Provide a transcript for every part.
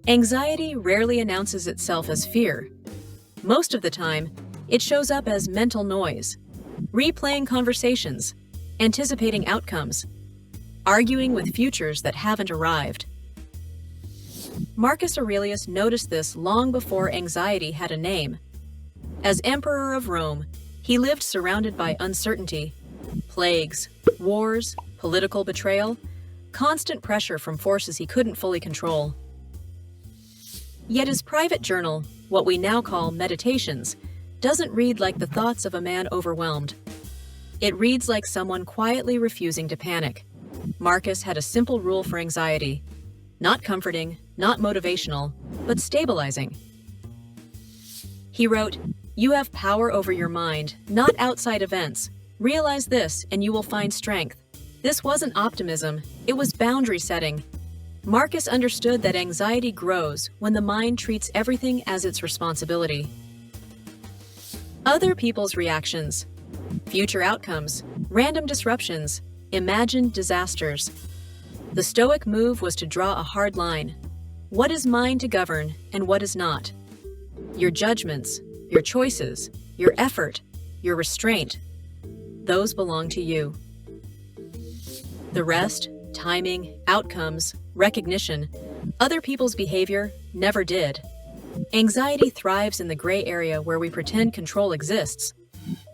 Anxiety rarely announces itself as fear. Most of the time, it shows up as mental noise, replaying conversations, anticipating outcomes, arguing with futures that haven't arrived. Marcus Aurelius noticed this long before anxiety had a name. As emperor of Rome, he lived surrounded by uncertainty, plagues, wars, political betrayal, constant pressure from forces he couldn't fully control. Yet his private journal, what we now call meditations, doesn't read like the thoughts of a man overwhelmed. It reads like someone quietly refusing to panic. Marcus had a simple rule for anxiety: not comforting, not motivational, but stabilizing. He wrote, "You have power over your mind, not outside events. Realize this and you will find strength." This wasn't optimism, it was boundary setting. Marcus understood that anxiety grows when the mind treats everything as its responsibility. Other people's reactions, future outcomes, random disruptions, imagined disasters. The Stoic move was to draw a hard line. What is mine to govern and what is not? Your judgments, your choices, your effort, your restraint, those belong to you. The rest, timing, outcomes, recognition, other people's behavior, never did. Anxiety thrives in the gray area where we pretend control exists.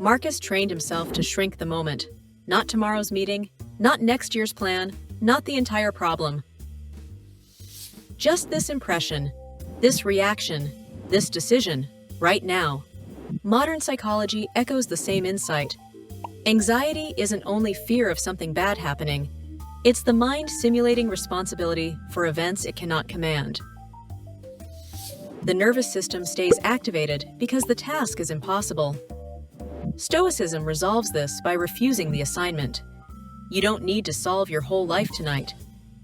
Marcus trained himself to shrink the moment. Not tomorrow's meeting, not next year's plan, not the entire problem. Just this impression, this reaction, this decision, right now. Modern psychology echoes the same insight. Anxiety isn't only fear of something bad happening. It's the mind simulating responsibility for events it cannot command. The nervous system stays activated because the task is impossible. Stoicism resolves this by refusing the assignment. You don't need to solve your whole life tonight.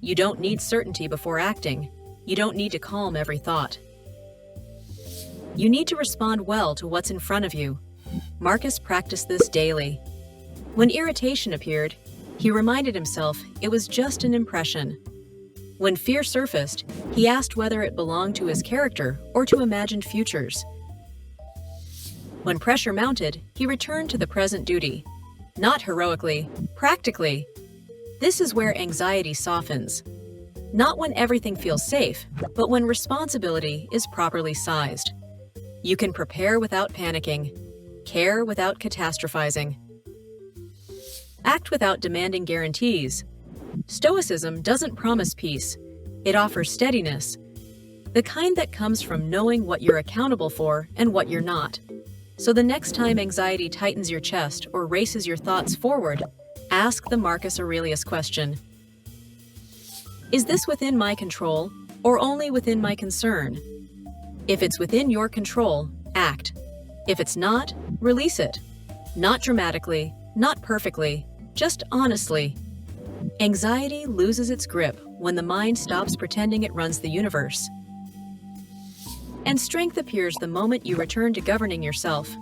You don't need certainty before acting. You don't need to calm every thought. You need to respond well to what's in front of you. Marcus practiced this daily. When irritation appeared, he reminded himself it was just an impression. When fear surfaced, he asked whether it belonged to his character or to imagined futures. When pressure mounted, he returned to the present duty. Not heroically, practically. This is where anxiety softens. Not when everything feels safe, but when responsibility is properly sized. You can prepare without panicking, care without catastrophizing, act without demanding guarantees. Stoicism doesn't promise peace. It offers steadiness, the kind that comes from knowing what you're accountable for and what you're not. So the next time anxiety tightens your chest or races your thoughts forward, ask the Marcus Aurelius question. Is this within my control or only within my concern? If it's within your control, act. If it's not, release it. Not dramatically, not perfectly, just honestly. Anxiety loses its grip when the mind stops pretending it runs the universe. And strength appears the moment you return to governing yourself.